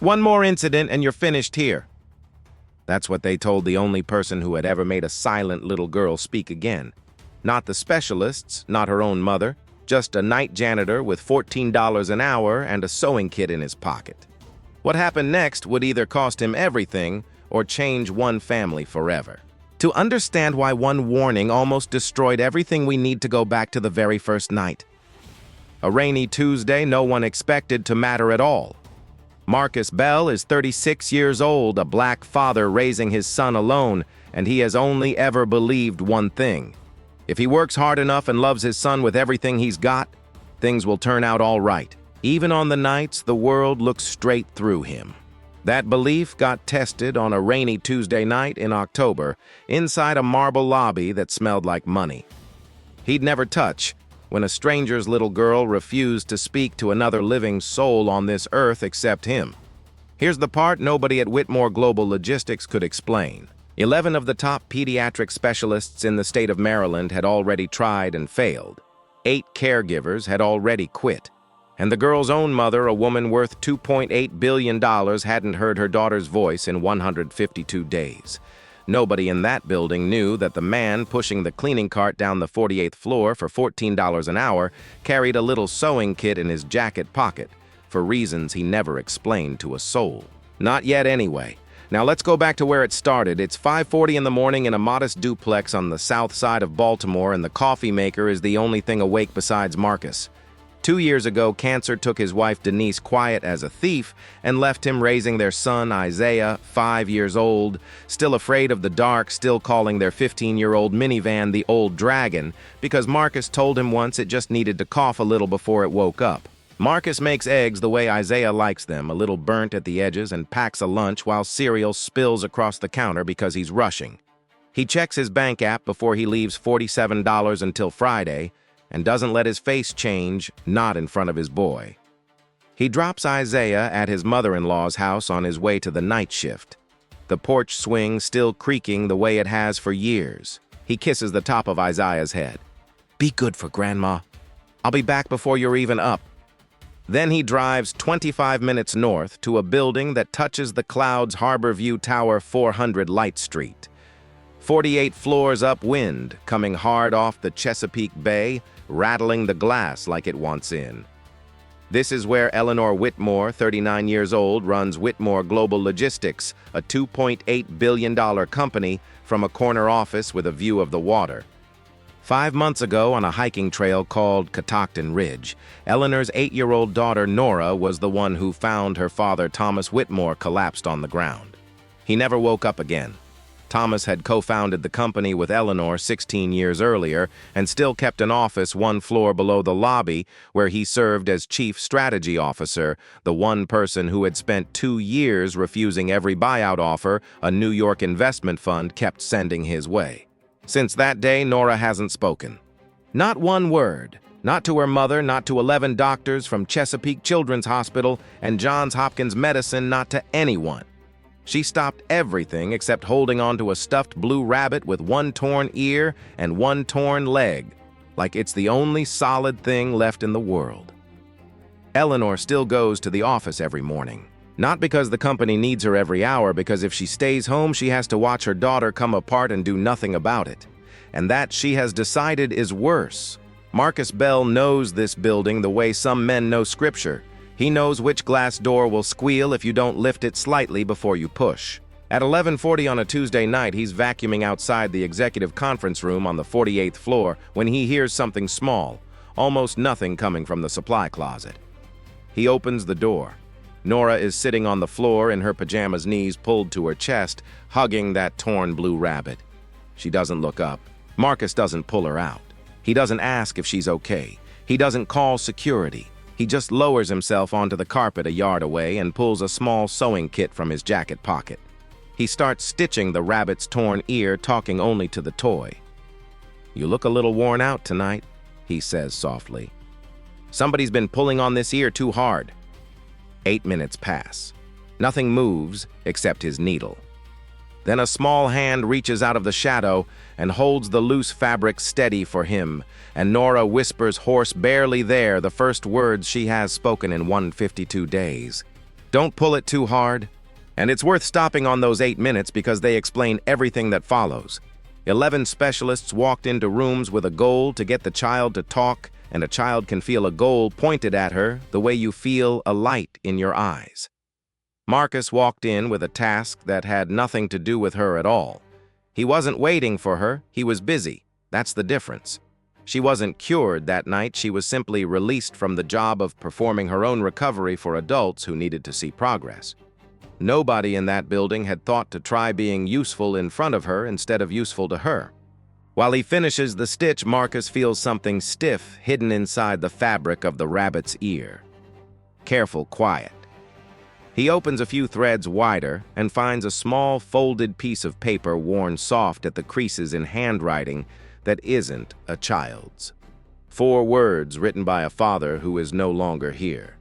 One more incident and you're finished here. That's what they told the only person who had ever made a silent little girl speak again. Not the specialists, not her own mother, just a night janitor with $14 an hour and a sewing kit in his pocket. What happened next would either cost him everything or change one family forever. To understand why one warning almost destroyed everything, we need to go back to the very first night. A rainy Tuesday no one expected to matter at all. Marcus Bell is 36 years old, a black father raising his son alone, and he has only ever believed one thing. If he works hard enough and loves his son with everything he's got, things will turn out all right. Even on the nights the world looks straight through him. That belief got tested on a rainy Tuesday night in October, inside a marble lobby that smelled like money. He'd never touch when a stranger's little girl refused to speak to another living soul on this earth except him. Here's the part nobody at Whitmore Global Logistics could explain. 11 of the top pediatric specialists in the state of Maryland had already tried and failed. 8 caregivers had already quit. And the girl's own mother, a woman worth $2.8 billion, hadn't heard her daughter's voice in 152 days. Nobody in that building knew that the man pushing the cleaning cart down the 48th floor for $14 an hour carried a little sewing kit in his jacket pocket, for reasons he never explained to a soul. Not yet, anyway. Now let's go back to where it started. It's 5:40 in the morning in a modest duplex on the south side of Baltimore, and the coffee maker is the only thing awake besides Marcus. 2 years ago, cancer took his wife Denise quiet as a thief and left him raising their son Isaiah, 5 years old, still afraid of the dark, still calling their 15-year-old minivan the Old Dragon because Marcus told him once it just needed to cough a little before it woke up. Marcus makes eggs the way Isaiah likes them, a little burnt at the edges, and packs a lunch while cereal spills across the counter because he's rushing. He checks his bank app before he leaves $47 until Friday, and doesn't let his face change, not in front of his boy. He drops Isaiah at his mother-in-law's house on his way to the night shift. The porch swing still creaking the way it has for years. He kisses the top of Isaiah's head. "Be good for Grandma. I'll be back before you're even up." Then he drives 25 minutes north to a building that touches the clouds Harbor View Tower 400 Light Street. 48 floors upwind, coming hard off the Chesapeake Bay, rattling the glass like it wants in. This is where Eleanor Whitmore, 39 years old, runs Whitmore Global Logistics, a $2.8 billion company, from a corner office with a view of the water. 5 months ago, on a hiking trail called Catoctin Ridge, Eleanor's 8-year-old daughter Nora was the one who found her father Thomas Whitmore collapsed on the ground. He never woke up again. Thomas had co-founded the company with Eleanor 16 years earlier and still kept an office one floor below the lobby where he served as chief strategy officer, the one person who had spent 2 years refusing every buyout offer a New York investment fund kept sending his way. Since that day, Nora hasn't spoken. Not one word. Not to her mother, not to 11 doctors from Chesapeake Children's Hospital and Johns Hopkins Medicine, not to anyone. She stopped everything except holding on to a stuffed blue rabbit with one torn ear and one torn leg, like it's the only solid thing left in the world. Eleanor still goes to the office every morning. Not because the company needs her every hour, because if she stays home, she has to watch her daughter come apart and do nothing about it. And that, she has decided, is worse. Marcus Bell knows this building the way some men know scripture. He knows which glass door will squeal if you don't lift it slightly before you push. At 11:40 on a Tuesday night, he's vacuuming outside the executive conference room on the 48th floor when he hears something small, almost nothing coming from the supply closet. He opens the door. Nora is sitting on the floor in her pajamas, knees pulled to her chest, hugging that torn blue rabbit. She doesn't look up. Marcus doesn't pull her out. He doesn't ask if she's okay. He doesn't call security. He just lowers himself onto the carpet a yard away and pulls a small sewing kit from his jacket pocket. He starts stitching the rabbit's torn ear, talking only to the toy. "You look a little worn out tonight," he says softly. "Somebody's been pulling on this ear too hard." 8 minutes pass. Nothing moves except his needle. Then a small hand reaches out of the shadow and holds the loose fabric steady for him, and Nora whispers hoarse, barely there, the first words she has spoken in 152 days. Don't pull it too hard. And it's worth stopping on those 8 minutes because they explain everything that follows. 11 specialists walked into rooms with a goal to get the child to talk, and a child can feel a goal pointed at her the way you feel a light in your eyes. Marcus walked in with a task that had nothing to do with her at all. He wasn't waiting for her, he was busy. That's the difference. She wasn't cured that night, she was simply released from the job of performing her own recovery for adults who needed to see progress. Nobody in that building had thought to try being useful in front of her instead of useful to her. While he finishes the stitch, Marcus feels something stiff hidden inside the fabric of the rabbit's ear. Careful, quiet. He opens a few threads wider and finds a small folded piece of paper worn soft at the creases in handwriting that isn't a child's. 4 words written by a father who is no longer here.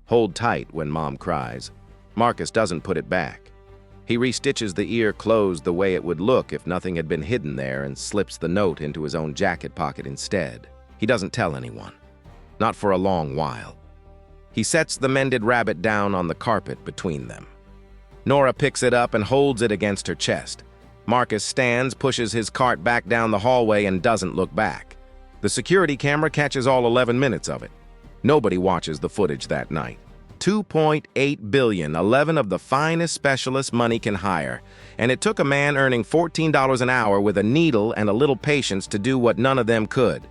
Hold tight when mom cries. Marcus doesn't put it back. He restitches the ear closed the way it would look if nothing had been hidden there and slips the note into his own jacket pocket instead. He doesn't tell anyone. Not for a long while. He sets the mended rabbit down on the carpet between them. Nora picks it up and holds it against her chest. Marcus stands, pushes his cart back down the hallway and doesn't look back. The security camera catches all 11 minutes of it. Nobody watches the footage that night. 2.8 billion, 11 of the finest specialists money can hire. And it took a man earning $14 an hour with a needle and a little patience to do what none of them could.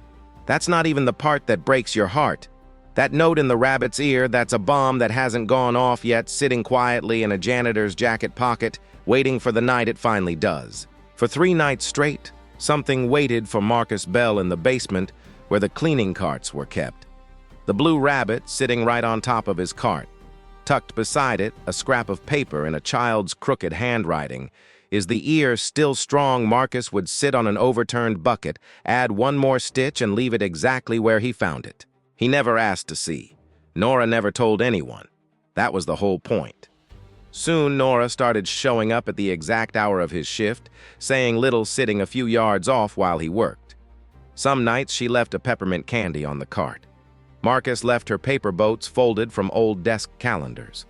That's not even the part that breaks your heart. That note in the rabbit's ear, that's a bomb that hasn't gone off yet, sitting quietly in a janitor's jacket pocket, waiting for the night it finally does. For 3 nights straight, something waited for Marcus Bell in the basement where the cleaning carts were kept. The blue rabbit sitting right on top of his cart. Tucked beside it, a scrap of paper in a child's crooked handwriting. Is the ear still strong? Marcus would sit on an overturned bucket, add 1 more stitch and leave it exactly where he found it. He never asked to see. Nora never told anyone. That was the whole point. Soon Nora started showing up at the exact hour of his shift, saying little sitting a few yards off while he worked. Some nights she left a peppermint candy on the cart. Marcus left her paper boats folded from old desk calendars.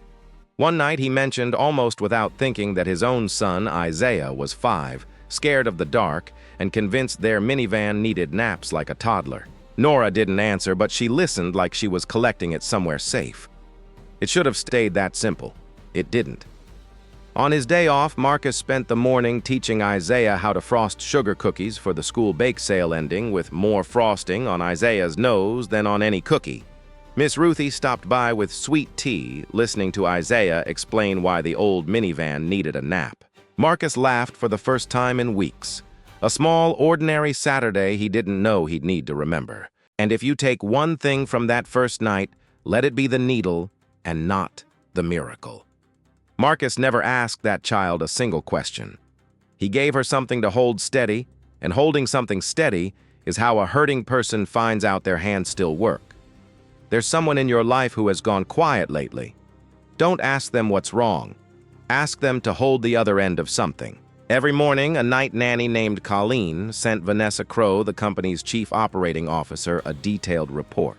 One night he mentioned almost without thinking that his own son, Isaiah, was 5, scared of the dark, and convinced their minivan needed naps like a toddler. Nora didn't answer, but she listened like she was collecting it somewhere safe. It should have stayed that simple. It didn't. On his day off, Marcus spent the morning teaching Isaiah how to frost sugar cookies for the school bake sale ending with more frosting on Isaiah's nose than on any cookie. Miss Ruthie stopped by with sweet tea, listening to Isaiah explain why the old minivan needed a nap. Marcus laughed for the first time in weeks. A small, ordinary Saturday he didn't know he'd need to remember. And if you take one thing from that first night, let it be the needle and not the miracle. Marcus never asked that child a single question. He gave her something to hold steady, and holding something steady is how a hurting person finds out their hands still work. There's someone in your life who has gone quiet lately. Don't ask them what's wrong. Ask them to hold the other end of something. Every morning, a night nanny named Colleen sent Vanessa Crow, the company's chief operating officer, a detailed report.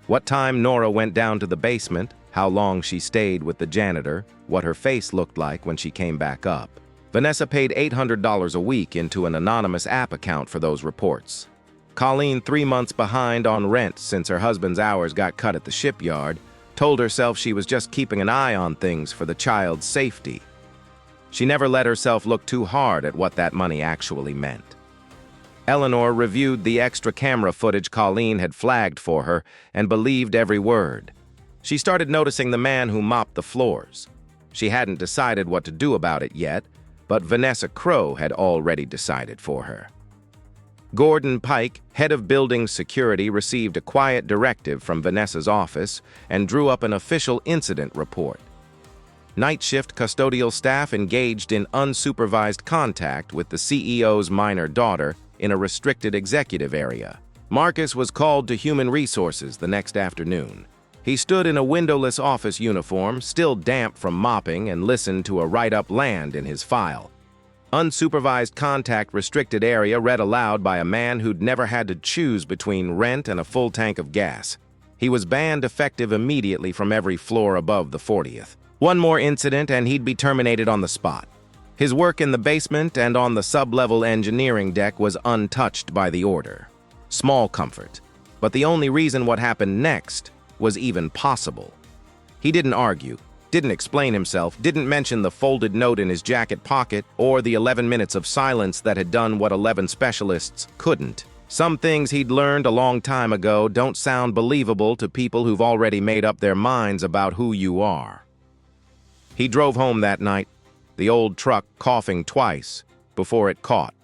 What time Nora went down to the basement, how long she stayed with the janitor, what her face looked like when she came back up. Vanessa paid $800 a week into an anonymous app account for those reports. Colleen, 3 months behind on rent since her husband's hours got cut at the shipyard, told herself she was just keeping an eye on things for the child's safety. She never let herself look too hard at what that money actually meant. Eleanor reviewed the extra camera footage Colleen had flagged for her and believed every word. She started noticing the man who mopped the floors. She hadn't decided what to do about it yet, but Vanessa Crow had already decided for her. Gordon Pike, head of building security, received a quiet directive from Vanessa's office and drew up an official incident report. Night shift custodial staff engaged in unsupervised contact with the CEO's minor daughter in a restricted executive area. Marcus was called to human resources the next afternoon. He stood in a windowless office uniform, still damp from mopping, and listened to a write-up land in his file. Unsupervised contact restricted area read aloud by a man who'd never had to choose between rent and a full tank of gas. He was banned effective immediately from every floor above the 40th. One more incident and he'd be terminated on the spot. His work in the basement and on the sub-level engineering deck was untouched by the order. Small comfort. But the only reason what happened next was even possible. He didn't argue, didn't explain himself, didn't mention the folded note in his jacket pocket or the 11 minutes of silence that had done what 11 specialists couldn't. Some things he'd learned a long time ago don't sound believable to people who've already made up their minds about who you are. He drove home that night, the old truck coughing twice before it caught,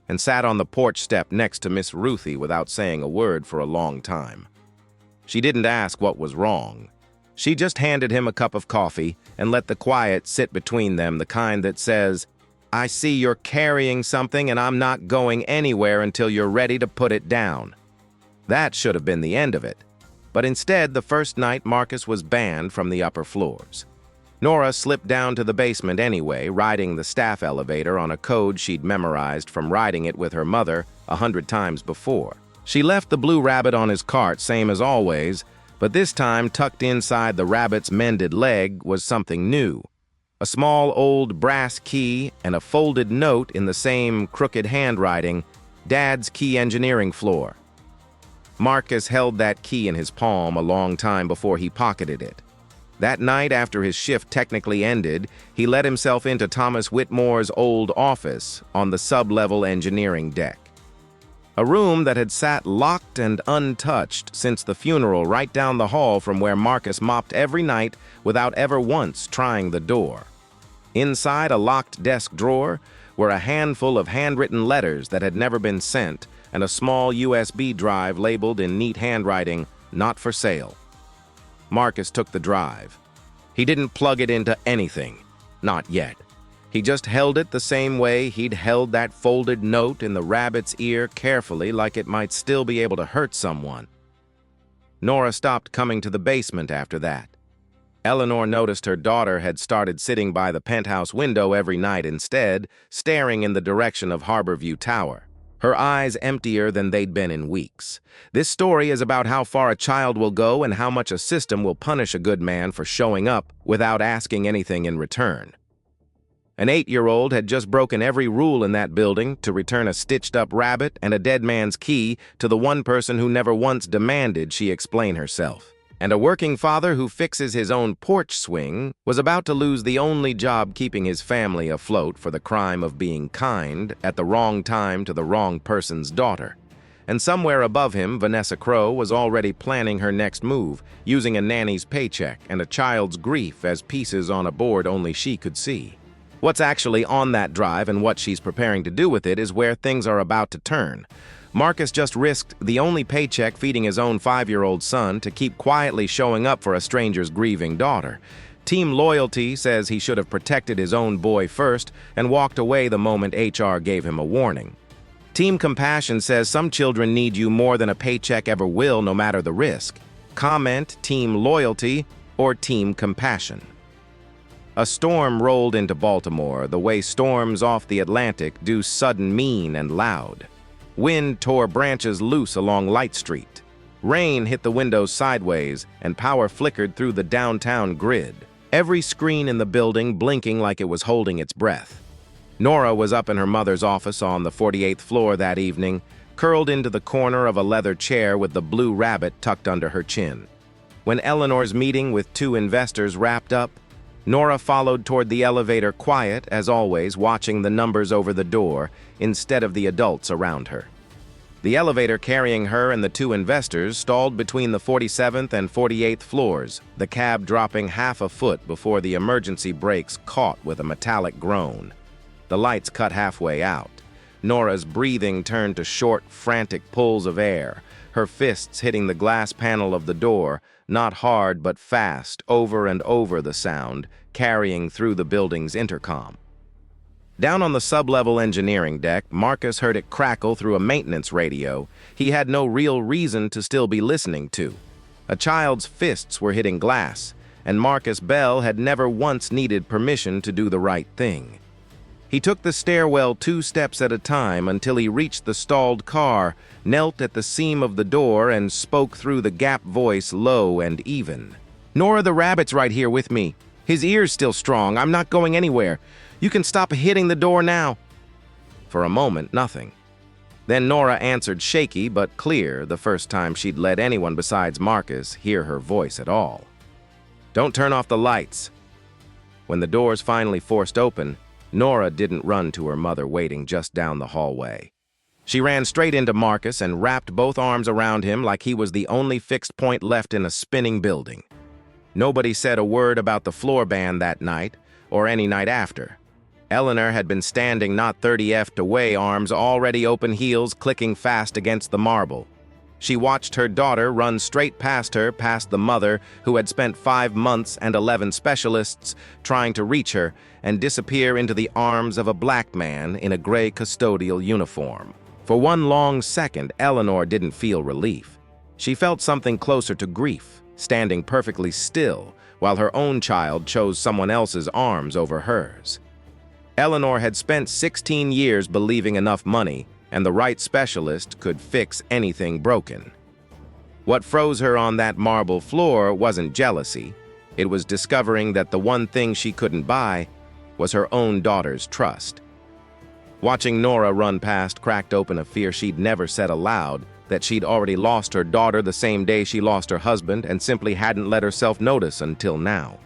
and sat on the porch step next to Miss Ruthie without saying a word for a long time. She didn't ask what was wrong. She just handed him a cup of coffee and let the quiet sit between them, the kind that says, "I see you're carrying something and I'm not going anywhere until you're ready to put it down." That should have been the end of it. But instead, the first night Marcus was banned from the upper floors. Nora slipped down to the basement anyway, riding the staff elevator on a code she'd memorized from riding it with her mother 100 times before. She left the blue rabbit on his cart, same as always, but this time tucked inside the rabbit's mended leg was something new. A small old brass key and a folded note in the same crooked handwriting, Dad's key engineering floor. Marcus held that key in his palm a long time before he pocketed it. That night, after his shift technically ended, he let himself into Thomas Whitmore's old office on the sub-level engineering deck. A room that had sat locked and untouched since the funeral right down the hall from where Marcus mopped every night without ever once trying the door. Inside a locked desk drawer were a handful of handwritten letters that had never been sent and a small USB drive labeled in neat handwriting, "Not for sale." Marcus took the drive. He didn't plug it into anything. Not yet. He just held it the same way he'd held that folded note in the rabbit's ear carefully, like it might still be able to hurt someone. Nora stopped coming to the basement after that. Eleanor noticed her daughter had started sitting by the penthouse window every night instead, staring in the direction of Harborview Tower. Her eyes emptier than they'd been in weeks. This story is about how far a child will go and how much a system will punish a good man for showing up without asking anything in return. An 8-year-old had just broken every rule in that building to return a stitched-up rabbit and a dead man's key to the one person who never once demanded she explain herself. And a working father who fixes his own porch swing was about to lose the only job keeping his family afloat for the crime of being kind at the wrong time to the wrong person's daughter. And somewhere above him, Vanessa Crowe was already planning her next move, using a nanny's paycheck and a child's grief as pieces on a board only she could see. What's actually on that drive and what she's preparing to do with it is where things are about to turn. Marcus just risked the only paycheck feeding his own 5-year-old son to keep quietly showing up for a stranger's grieving daughter. Team Loyalty says he should have protected his own boy first and walked away the moment HR gave him a warning. Team Compassion says some children need you more than a paycheck ever will, no matter the risk. Comment Team Loyalty or Team Compassion. A storm rolled into Baltimore the way storms off the Atlantic do, sudden, mean, and loud. Wind tore branches loose along Light Street. Rain hit the windows sideways, and power flickered through the downtown grid. Every screen in the building blinking like it was holding its breath. Nora was up in her mother's office on the 48th floor that evening, curled into the corner of a leather chair with the blue rabbit tucked under her chin. When Eleanor's meeting with 2 investors wrapped up, Nora followed toward the elevator, quiet, as always, watching the numbers over the door instead of the adults around her. The elevator carrying her and the 2 investors stalled between the 47th and 48th floors, the cab dropping half a foot before the emergency brakes caught with a metallic groan. The lights cut halfway out. Nora's breathing turned to short, frantic pulls of air, her fists hitting the glass panel of the door, not hard but fast, over and over the sound, carrying through the building's intercom. Down on the sub-level engineering deck, Marcus heard it crackle through a maintenance radio he had no real reason to still be listening to. A child's fists were hitting glass, and Marcus Bell had never once needed permission to do the right thing. He took the stairwell 2 steps at a time until he reached the stalled car, knelt at the seam of the door, and spoke through the gap voice low and even. "Nora, the rabbit's right here with me. His ear's still strong. I'm not going anywhere. You can stop hitting the door now." For a moment, nothing. Then Nora answered shaky but clear, the first time she'd let anyone besides Marcus hear her voice at all. "Don't turn off the lights." When the doors finally forced open, Nora didn't run to her mother waiting just down the hallway. She ran straight into Marcus and wrapped both arms around him like he was the only fixed point left in a spinning building. Nobody said a word about the floor ban that night, or any night after. Eleanor had been standing not 30 feet away, arms already open, heels clicking fast against the marble. She watched her daughter run straight past her, past the mother who had spent 5 months and 11 specialists trying to reach her, and disappear into the arms of a black man in a gray custodial uniform. For one long second, Eleanor didn't feel relief. She felt something closer to grief, standing perfectly still, while her own child chose someone else's arms over hers. Eleanor had spent 16 years believing enough money and the right specialist could fix anything broken. What froze her on that marble floor wasn't jealousy. It was discovering that the one thing she couldn't buy was her own daughter's trust. Watching Nora run past cracked open a fear she'd never said aloud, that she'd already lost her daughter the same day she lost her husband and simply hadn't let herself notice until now.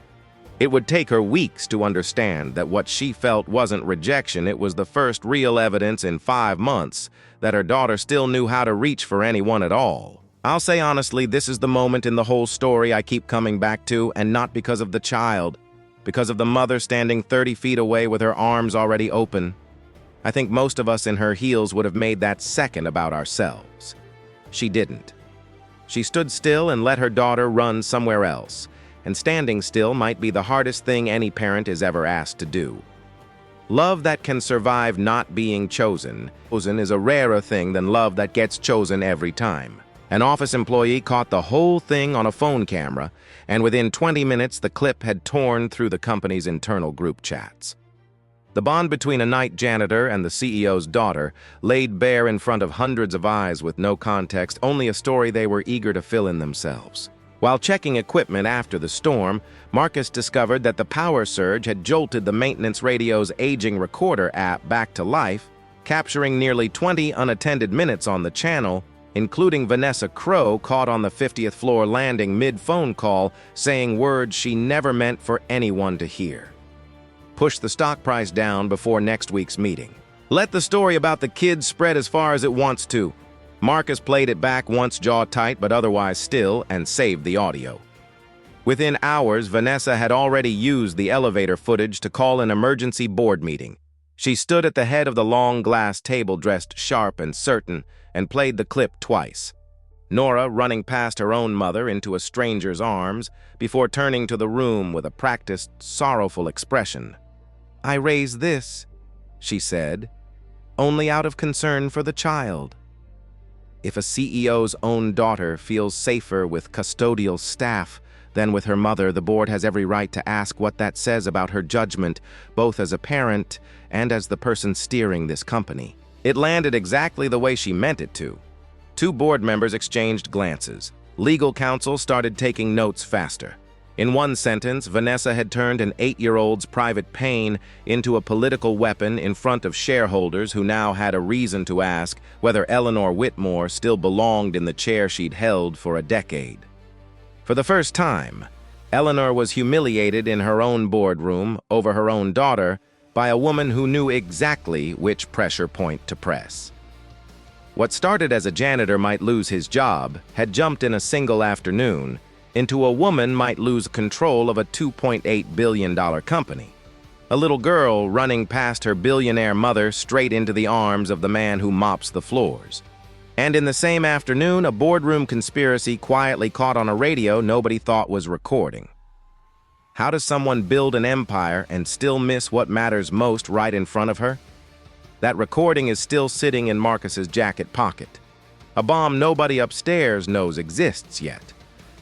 It would take her weeks to understand that what she felt wasn't rejection, it was the first real evidence in 5 months that her daughter still knew how to reach for anyone at all. I'll say honestly, this is the moment in the whole story I keep coming back to, and not because of the child, because of the mother standing 30 feet away with her arms already open. I think most of us in her heels would have made that second about ourselves. She didn't. She stood still and let her daughter run somewhere else. And standing still might be the hardest thing any parent is ever asked to do. Love that can survive not being chosen is a rarer thing than love that gets chosen every time. An office employee caught the whole thing on a phone camera, and within 20 minutes the clip had torn through the company's internal group chats. The bond between a night janitor and the CEO's daughter laid bare in front of hundreds of eyes with no context, only a story they were eager to fill in themselves. While checking equipment after the storm, Marcus discovered that the power surge had jolted the maintenance radio's aging recorder app back to life, capturing nearly 20 unattended minutes on the channel, including Vanessa Crowe caught on the 50th floor landing mid-phone call saying words she never meant for anyone to hear. Push the stock price down before next week's meeting. Let the story about the kids spread as far as it wants to. Marcus played it back once jaw tight but otherwise still and saved the audio. Within hours, Vanessa had already used the elevator footage to call an emergency board meeting. She stood at the head of the long glass table dressed sharp and certain and played the clip twice. Nora running past her own mother into a stranger's arms before turning to the room with a practiced, sorrowful expression. "I raised this," she said, "only out of concern for the child." If a CEO's own daughter feels safer with custodial staff than with her mother, the board has every right to ask what that says about her judgment, both as a parent and as the person steering this company. It landed exactly the way she meant it to. 2 board members exchanged glances. Legal counsel started taking notes faster. In one sentence, Vanessa had turned an 8-year-old's private pain into a political weapon in front of shareholders who now had a reason to ask whether Eleanor Whitmore still belonged in the chair she'd held for a decade. For the first time, Eleanor was humiliated in her own boardroom over her own daughter by a woman who knew exactly which pressure point to press. What started as a janitor might lose his job had jumped in a single afternoon into a woman might lose control of a $2.8 billion company. A little girl running past her billionaire mother straight into the arms of the man who mops the floors. And in the same afternoon, a boardroom conspiracy quietly caught on a radio nobody thought was recording. How does someone build an empire and still miss what matters most right in front of her? That recording is still sitting in Marcus's jacket pocket. A bomb nobody upstairs knows exists yet.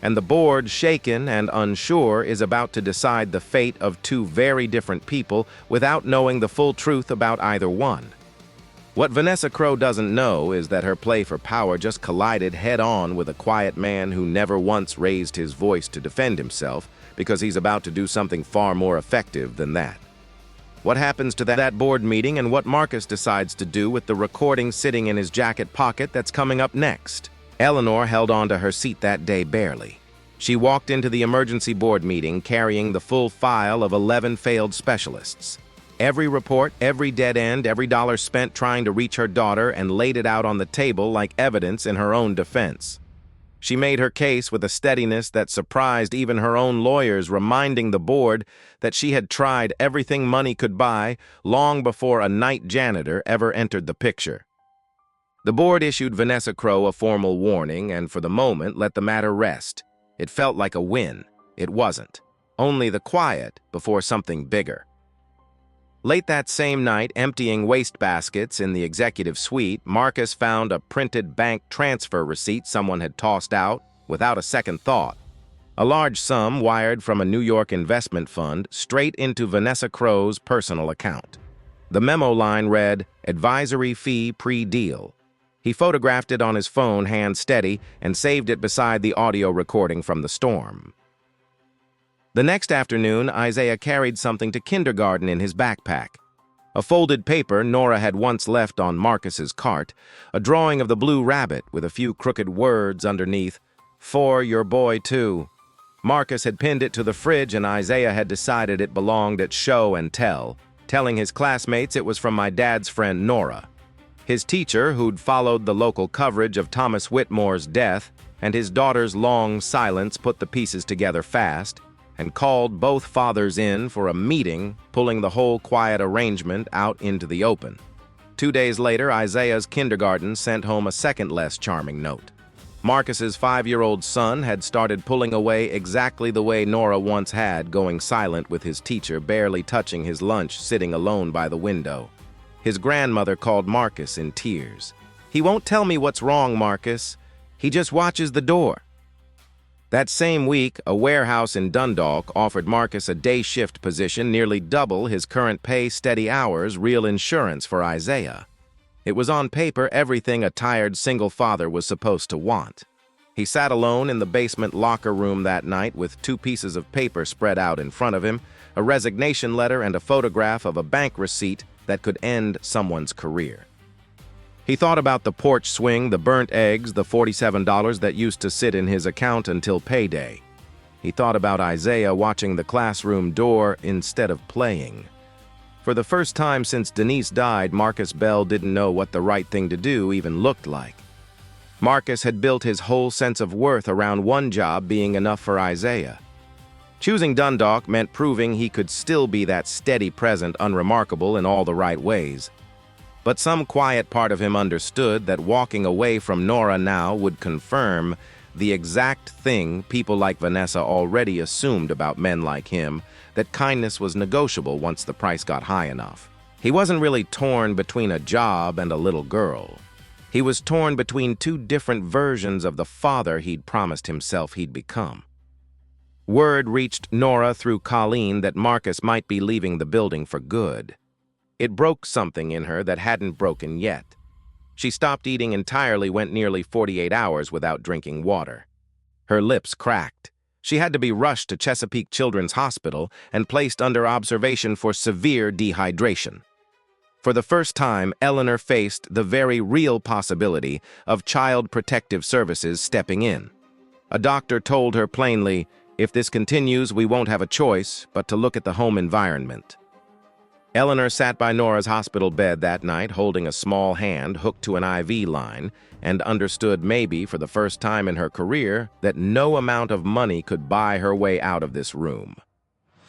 And the board, shaken and unsure, is about to decide the fate of 2 very different people without knowing the full truth about either one. What Vanessa Crowe doesn't know is that her play for power just collided head-on with a quiet man who never once raised his voice to defend himself because he's about to do something far more effective than that. What happens to that board meeting and what Marcus decides to do with the recording sitting in his jacket pocket that's coming up next? Eleanor held on to her seat that day barely. She walked into the emergency board meeting carrying the full file of 11 failed specialists. Every report, every dead end, every dollar spent trying to reach her daughter, and laid it out on the table like evidence in her own defense. She made her case with a steadiness that surprised even her own lawyers, reminding the board that she had tried everything money could buy long before a night janitor ever entered the picture. The board issued Vanessa Crowe a formal warning and for the moment let the matter rest. It felt like a win. It wasn't. Only the quiet before something bigger. Late that same night, emptying wastebaskets in the executive suite, Marcus found a printed bank transfer receipt someone had tossed out without a second thought. A large sum wired from a New York investment fund straight into Vanessa Crowe's personal account. The memo line read, "Advisory fee pre-deal." He photographed it on his phone, hand steady, and saved it beside the audio recording from the storm. The next afternoon, Isaiah carried something to kindergarten in his backpack. A folded paper Nora had once left on Marcus's cart, a drawing of the blue rabbit with a few crooked words underneath, "For your boy, too." Marcus had pinned it to the fridge and Isaiah had decided it belonged at show and tell, telling his classmates it was from my dad's friend Nora. His teacher, who'd followed the local coverage of Thomas Whitmore's death, and his daughter's long silence put the pieces together fast, and called both fathers in for a meeting, pulling the whole quiet arrangement out into the open. 2 days later, Isaiah's kindergarten sent home a second less charming note. Marcus's 5-year-old son had started pulling away exactly the way Nora once had, going silent with his teacher, barely touching his lunch, sitting alone by the window. His grandmother called Marcus in tears. "He won't tell me what's wrong, Marcus. He just watches the door." That same week, a warehouse in Dundalk offered Marcus a day shift position, nearly double his current pay, steady hours, real insurance for Isaiah. It was on paper everything a tired single father was supposed to want. He sat alone in the basement locker room that night with 2 pieces of paper spread out in front of him, a resignation letter and a photograph of a bank receipt that could end someone's career. He thought about the porch swing, the burnt eggs, the $47 that used to sit in his account until payday. He thought about Isaiah watching the classroom door instead of playing. For the first time since Denise died, Marcus Bell didn't know what the right thing to do even looked like. Marcus had built his whole sense of worth around one job being enough for Isaiah. Choosing Dundalk meant proving he could still be that steady present, unremarkable in all the right ways. But some quiet part of him understood that walking away from Nora now would confirm the exact thing people like Vanessa already assumed about men like him, that kindness was negotiable once the price got high enough. He wasn't really torn between a job and a little girl. He was torn between 2 different versions of the father he'd promised himself he'd become. Word reached Nora through Colleen that Marcus might be leaving the building for good. It broke something in her that hadn't broken yet. She stopped eating entirely, went nearly 48 hours without drinking water. Her lips cracked. She had to be rushed to Chesapeake Children's Hospital and placed under observation for severe dehydration. For the first time, Eleanor faced the very real possibility of Child Protective Services stepping in. A doctor told her plainly, "If this continues, we won't have a choice but to look at the home environment." Eleanor sat by Nora's hospital bed that night, holding a small hand hooked to an IV line, and understood maybe for the first time in her career that no amount of money could buy her way out of this room.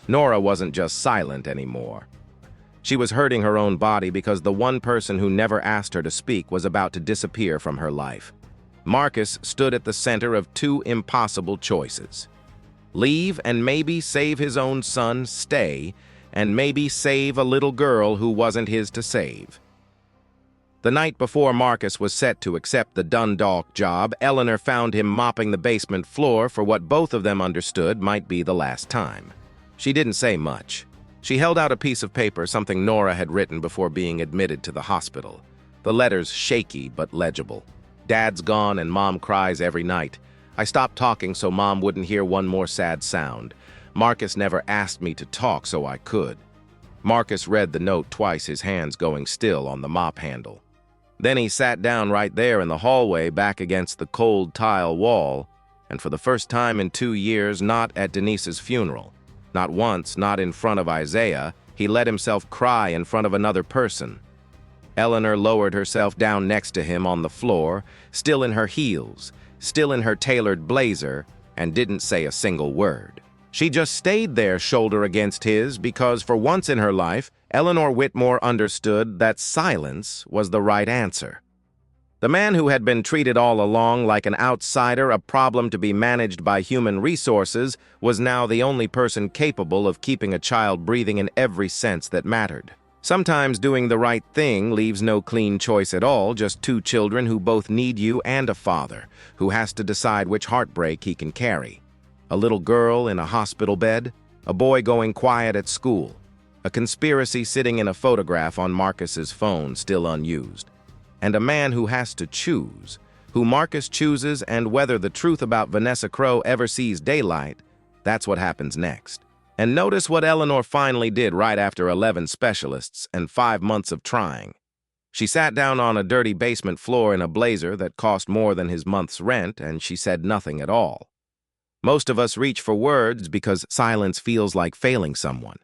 Nora wasn't just silent anymore. She was hurting her own body because the one person who never asked her to speak was about to disappear from her life. Marcus stood at the center of 2 impossible choices. Leave and maybe save his own son, stay, and maybe save a little girl who wasn't his to save. The night before Marcus was set to accept the Dundalk job, Eleanor found him mopping the basement floor for what both of them understood might be the last time. She didn't say much. She held out a piece of paper, something Nora had written before being admitted to the hospital. The letters shaky but legible. Dad's gone and Mom cries every night. I stopped talking so Mom wouldn't hear one more sad sound. Marcus never asked me to talk so I could. Marcus read the note twice, his hands going still on the mop handle. Then he sat down right there in the hallway back against the cold tile wall, and for the first time in 2 years, not at Denise's funeral. Not once, not in front of Isaiah, he let himself cry in front of another person. Eleanor lowered herself down next to him on the floor, still in her heels, still in her tailored blazer, and didn't say a single word. She just stayed there shoulder against his because for once in her life, Eleanor Whitmore understood that silence was the right answer. The man who had been treated all along like an outsider, a problem to be managed by human resources, was now the only person capable of keeping a child breathing in every sense that mattered. Sometimes doing the right thing leaves no clean choice at all, just two children who both need you and a father who has to decide which heartbreak he can carry. A little girl in a hospital bed, a boy going quiet at school, a conspiracy sitting in a photograph on Marcus's phone still unused, and a man who has to choose, who Marcus chooses, and whether the truth about Vanessa Crowe ever sees daylight, that's what happens next. And notice what Eleanor finally did right after 11 specialists and 5 months of trying. She sat down on a dirty basement floor in a blazer that cost more than his month's rent, and she said nothing at all. Most of us reach for words because silence feels like failing someone.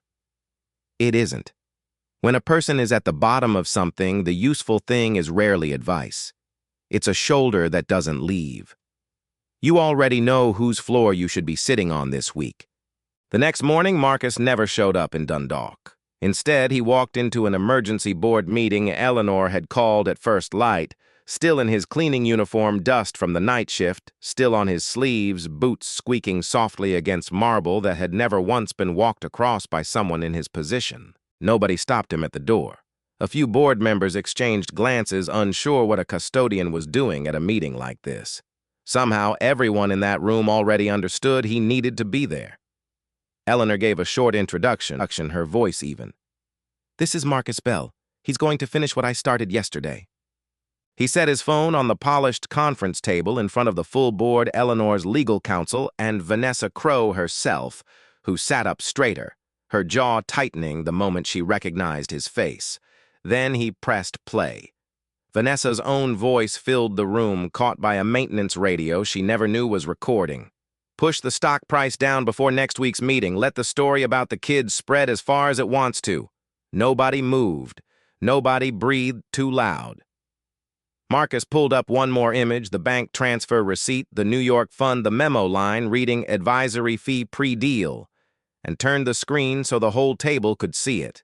It isn't. When a person is at the bottom of something, the useful thing is rarely advice. It's a shoulder that doesn't leave. You already know whose floor you should be sitting on this week. The next morning, Marcus never showed up in Dundalk. Instead, he walked into an emergency board meeting Eleanor had called at first light, still in his cleaning uniform, dust from the night shift, still on his sleeves, boots squeaking softly against marble that had never once been walked across by someone in his position. Nobody stopped him at the door. A few board members exchanged glances, unsure what a custodian was doing at a meeting like this. Somehow, everyone in that room already understood he needed to be there. Eleanor gave a short introduction, her voice even. "This is Marcus Bell. He's going to finish what I started yesterday." He set his phone on the polished conference table in front of the full board, Eleanor's legal counsel, and Vanessa Crowe herself, who sat up straighter, her jaw tightening the moment she recognized his face. Then he pressed play. Vanessa's own voice filled the room, caught by a maintenance radio she never knew was recording. "Push the stock price down before next week's meeting. Let the story about the kids spread as far as it wants to." Nobody moved. Nobody breathed too loud. Marcus pulled up one more image, the bank transfer receipt, the New York fund, the memo line reading advisory fee pre-deal, and turned the screen so the whole table could see it.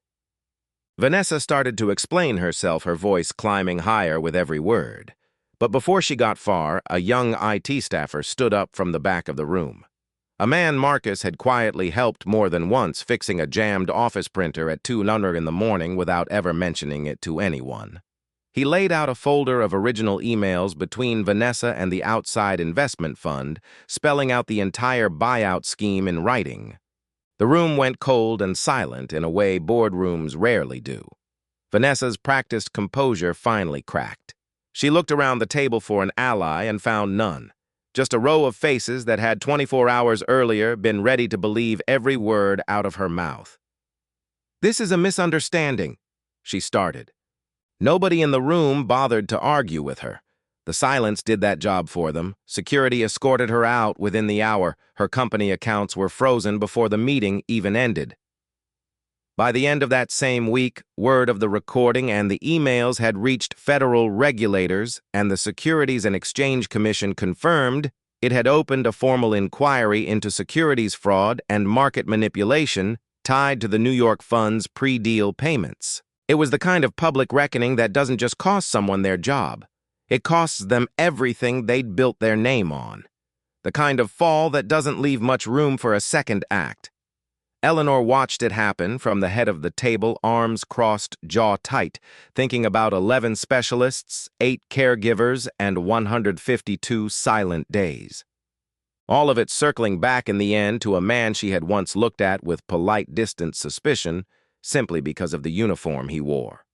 Vanessa started to explain herself, her voice climbing higher with every word. But before she got far, a young IT staffer stood up from the back of the room. A man Marcus had quietly helped more than once fixing a jammed office printer at 2:00 in the morning without ever mentioning it to anyone. He laid out a folder of original emails between Vanessa and the outside investment fund, spelling out the entire buyout scheme in writing. The room went cold and silent in a way boardrooms rarely do. Vanessa's practiced composure finally cracked. She looked around the table for an ally and found none. Just a row of faces that had 24 hours earlier been ready to believe every word out of her mouth. "This is a misunderstanding," she started. Nobody in the room bothered to argue with her. The silence did that job for them. Security escorted her out within the hour. Her company accounts were frozen before the meeting even ended. By the end of that same week, word of the recording and the emails had reached federal regulators, and the Securities and Exchange Commission confirmed it had opened a formal inquiry into securities fraud and market manipulation tied to the New York fund's pre-deal payments. It was the kind of public reckoning that doesn't just cost someone their job. It costs them everything they'd built their name on. The kind of fall that doesn't leave much room for a second act. Eleanor watched it happen from the head of the table, arms crossed, jaw tight, thinking about 11 specialists, 8 caregivers, and 152 silent days. All of it circling back in the end to a man she had once looked at with polite, distant suspicion, simply because of the uniform he wore.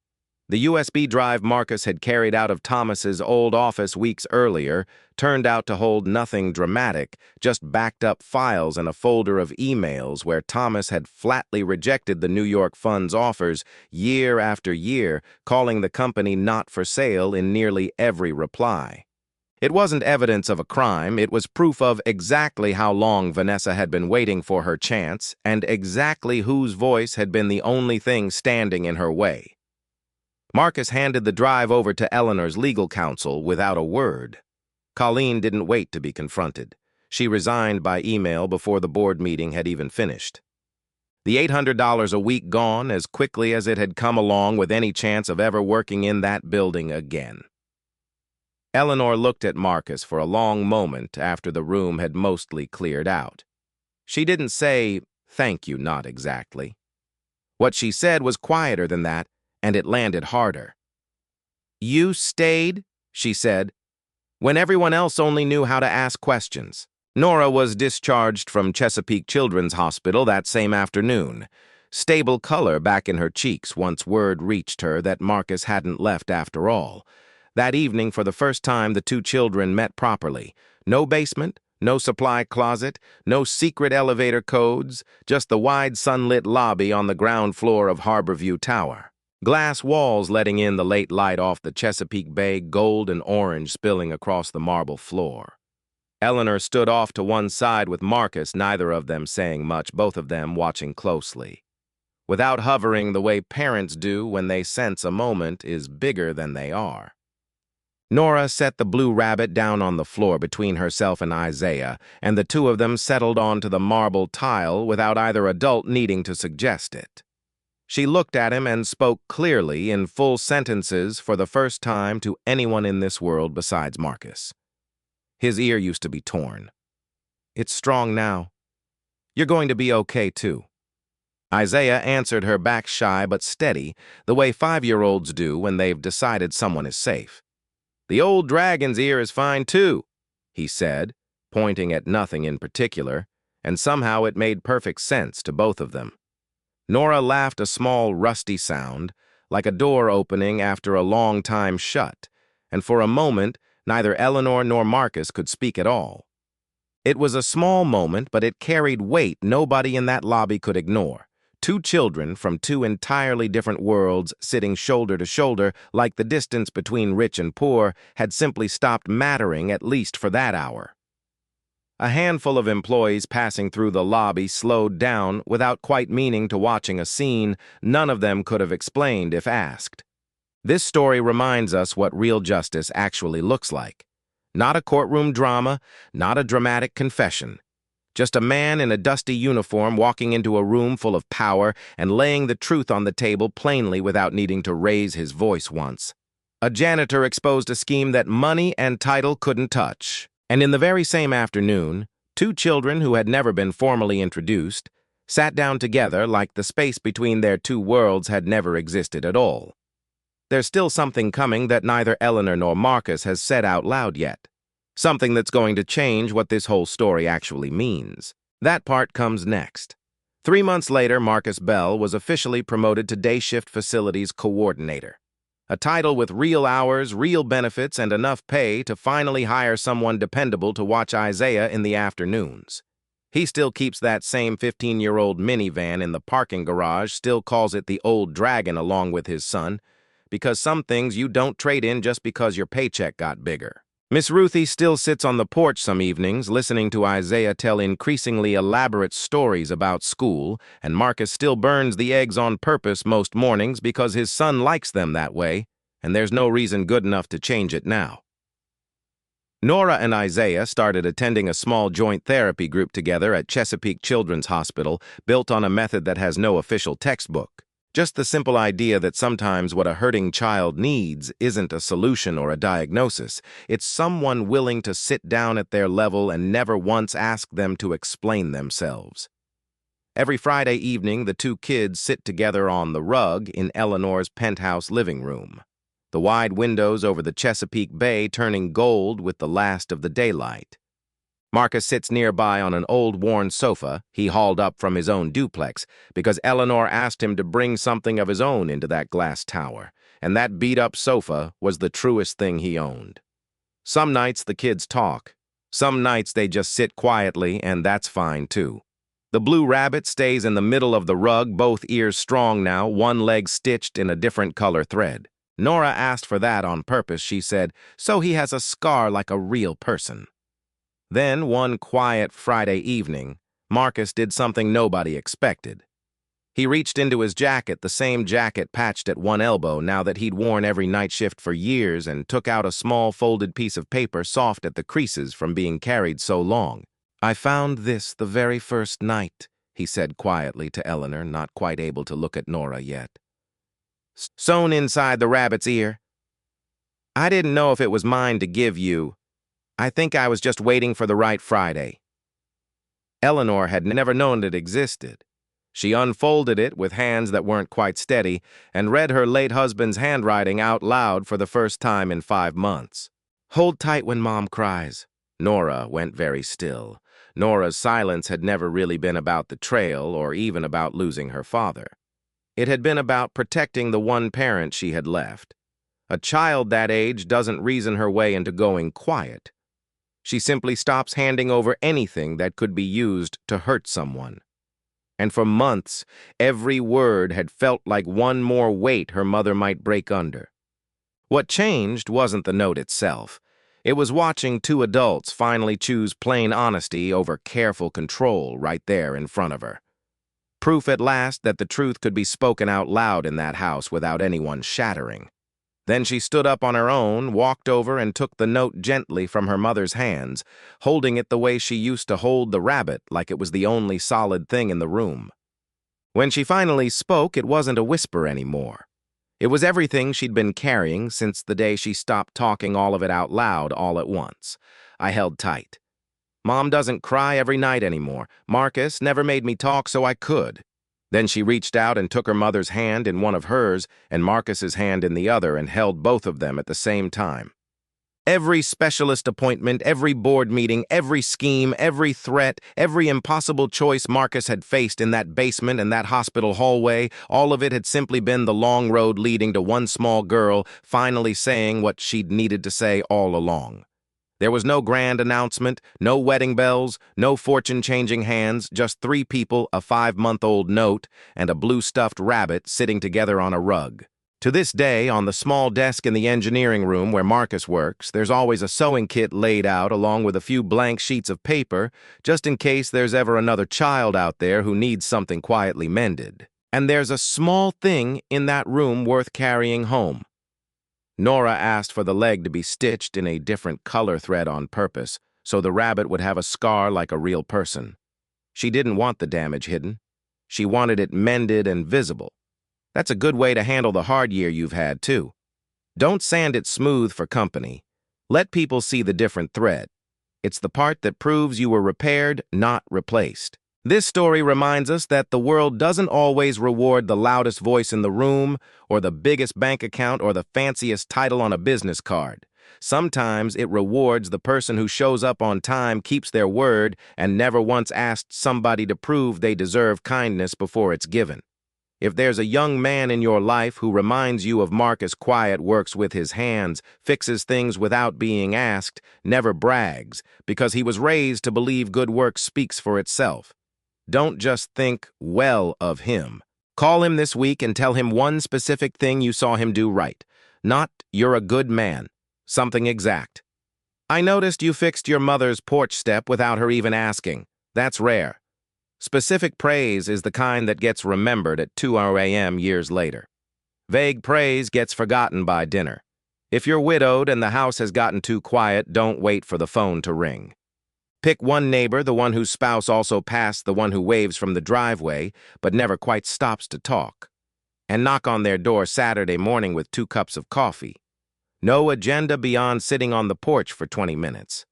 The USB drive Marcus had carried out of Thomas's old office weeks earlier turned out to hold nothing dramatic, just backed up files and a folder of emails where Thomas had flatly rejected the New York Fund's offers year after year, calling the company not for sale in nearly every reply. It wasn't evidence of a crime, it was proof of exactly how long Vanessa had been waiting for her chance and exactly whose voice had been the only thing standing in her way. Marcus handed the drive over to Eleanor's legal counsel without a word. Colleen didn't wait to be confronted. She resigned by email before the board meeting had even finished. The $800 a week gone as quickly as it had come along with any chance of ever working in that building again. Eleanor looked at Marcus for a long moment after the room had mostly cleared out. She didn't say, "Thank you," not exactly. What she said was quieter than that, and it landed harder. "You stayed," she said, "when everyone else only knew how to ask questions." Nora was discharged from Chesapeake Children's Hospital that same afternoon, stable color back in her cheeks once word reached her that Marcus hadn't left after all. That evening, for the first time, the two children met properly. No basement, no supply closet, no secret elevator codes, just the wide sunlit lobby on the ground floor of Harborview Tower. Glass walls letting in the late light off the Chesapeake Bay, gold and orange spilling across the marble floor. Eleanor stood off to one side with Marcus, neither of them saying much, both of them watching closely. Without hovering the way parents do when they sense a moment is bigger than they are. Nora set the blue rabbit down on the floor between herself and Isaiah, and the two of them settled onto the marble tile without either adult needing to suggest it. She looked at him and spoke clearly in full sentences for the first time to anyone in this world besides Marcus. His ear used to be torn. "It's strong now. You're going to be okay, too." Isaiah answered her back shy but steady, the way 5-year-olds do when they've decided someone is safe. "The old dragon's ear is fine, too," he said, pointing at nothing in particular, and somehow it made perfect sense to both of them. Nora laughed a small, rusty sound, like a door opening after a long time shut, and for a moment, neither Eleanor nor Marcus could speak at all. It was a small moment, but it carried weight nobody in that lobby could ignore. Two children from two entirely different worlds sitting shoulder to shoulder, like the distance between rich and poor, had simply stopped mattering, at least for that hour. A handful of employees passing through the lobby slowed down without quite meaning to watching a scene none of them could have explained if asked. This story reminds us what real justice actually looks like. Not a courtroom drama, not a dramatic confession. Just a man in a dusty uniform walking into a room full of power and laying the truth on the table plainly without needing to raise his voice once. A janitor exposed a scheme that money and title couldn't touch. And in the very same afternoon, two children who had never been formally introduced sat down together like the space between their two worlds had never existed at all. There's still something coming that neither Eleanor nor Marcus has said out loud yet. Something that's going to change what this whole story actually means. That part comes next. 3 months later, Marcus Bell was officially promoted to Day Shift Facilities Coordinator. A title with real hours, real benefits, and enough pay to finally hire someone dependable to watch Isaiah in the afternoons. He still keeps that same 15-year-old minivan in the parking garage, still calls it the Old Dragon along with his son, because some things you don't trade in just because your paycheck got bigger. Miss Ruthie still sits on the porch some evenings, listening to Isaiah tell increasingly elaborate stories about school, and Marcus still burns the eggs on purpose most mornings because his son likes them that way, and there's no reason good enough to change it now. Nora and Isaiah started attending a small joint therapy group together at Chesapeake Children's Hospital, built on a method that has no official textbook. Just the simple idea that sometimes what a hurting child needs isn't a solution or a diagnosis. It's someone willing to sit down at their level and never once ask them to explain themselves. Every Friday evening, the two kids sit together on the rug in Eleanor's penthouse living room. The wide windows over the Chesapeake Bay turning gold with the last of the daylight. Marcus sits nearby on an old worn sofa he hauled up from his own duplex because Eleanor asked him to bring something of his own into that glass tower, and that beat-up sofa was the truest thing he owned. Some nights the kids talk. Some nights they just sit quietly, and that's fine too. The blue rabbit stays in the middle of the rug, both ears strong now, one leg stitched in a different color thread. Nora asked for that on purpose, she said, so he has a scar like a real person. Then, one quiet Friday evening, Marcus did something nobody expected. He reached into his jacket, the same jacket patched at one elbow now that he'd worn every night shift for years, and took out a small folded piece of paper soft at the creases from being carried so long. "I found this the very first night," he said quietly to Eleanor, not quite able to look at Nora yet. "Sewn inside the rabbit's ear. I didn't know if it was mine to give you. I think I was just waiting for the right Friday." Eleanor had never known it existed. She unfolded it with hands that weren't quite steady and read her late husband's handwriting out loud for the first time in 5 months. "Hold tight when Mom cries." Nora went very still. Nora's silence had never really been about the trail or even about losing her father. It had been about protecting the one parent she had left. A child that age doesn't reason her way into going quiet. She simply stops handing over anything that could be used to hurt someone. And for months, every word had felt like one more weight her mother might break under. What changed wasn't the note itself. It was watching two adults finally choose plain honesty over careful control right there in front of her. Proof at last that the truth could be spoken out loud in that house without anyone shattering. Then she stood up on her own, walked over and took the note gently from her mother's hands, holding it the way she used to hold the rabbit, like it was the only solid thing in the room. When she finally spoke, it wasn't a whisper anymore. It was everything she'd been carrying since the day she stopped talking all of it out loud all at once. I held tight. "Mom doesn't cry every night anymore. Marcus never made me talk so I could." Then she reached out and took her mother's hand in one of hers and Marcus's hand in the other and held both of them at the same time. Every specialist appointment, every board meeting, every scheme, every threat, every impossible choice Marcus had faced in that basement and that hospital hallway, all of it had simply been the long road leading to one small girl finally saying what she'd needed to say all along. There was no grand announcement, no wedding bells, no fortune-changing hands, just 3 people, a 5-month-old note, and a blue stuffed rabbit sitting together on a rug. To this day, on the small desk in the engineering room where Marcus works, there's always a sewing kit laid out along with a few blank sheets of paper, just in case there's ever another child out there who needs something quietly mended. And there's a small thing in that room worth carrying home. Nora asked for the leg to be stitched in a different color thread on purpose, so the rabbit would have a scar like a real person. She didn't want the damage hidden. She wanted it mended and visible. That's a good way to handle the hard year you've had, too. Don't sand it smooth for company. Let people see the different thread. It's the part that proves you were repaired, not replaced. This story reminds us that the world doesn't always reward the loudest voice in the room, or the biggest bank account, or the fanciest title on a business card. Sometimes it rewards the person who shows up on time, keeps their word, and never once asked somebody to prove they deserve kindness before it's given. If there's a young man in your life who reminds you of Marcus Quiet, works with his hands, fixes things without being asked, never brags, because he was raised to believe good work speaks for itself. Don't just think well of him. Call him this week and tell him one specific thing you saw him do right. Not, "You're a good man." Something exact. "I noticed you fixed your mother's porch step without her even asking." That's rare. Specific praise is the kind that gets remembered at 2 a.m. years later. Vague praise gets forgotten by dinner. If you're widowed and the house has gotten too quiet, don't wait for the phone to ring. Pick one neighbor, the one whose spouse also passed the one who waves from the driveway, but never quite stops to talk. And knock on their door Saturday morning with 2 cups of coffee. No agenda beyond sitting on the porch for 20 minutes.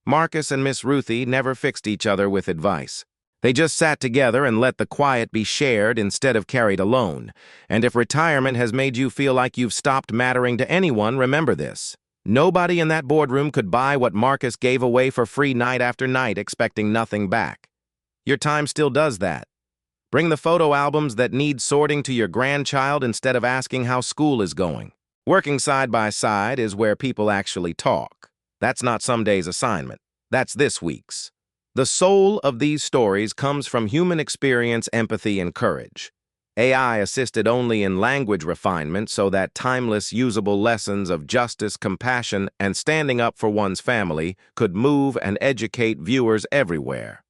Marcus and Miss Ruthie never fixed each other with advice. They just sat together and let the quiet be shared instead of carried alone. And if retirement has made you feel like you've stopped mattering to anyone, remember this. Nobody in that boardroom could buy what Marcus gave away for free night after night, expecting nothing back. Your time still does that. Bring the photo albums that need sorting to your grandchild instead of asking how school is going. Working side by side is where people actually talk. That's not some day's assignment. That's this week's. The soul of these stories comes from human experience, empathy, and courage. AI assisted only in language refinement so that timeless, usable lessons of justice, compassion, and standing up for one's family could move and educate viewers everywhere.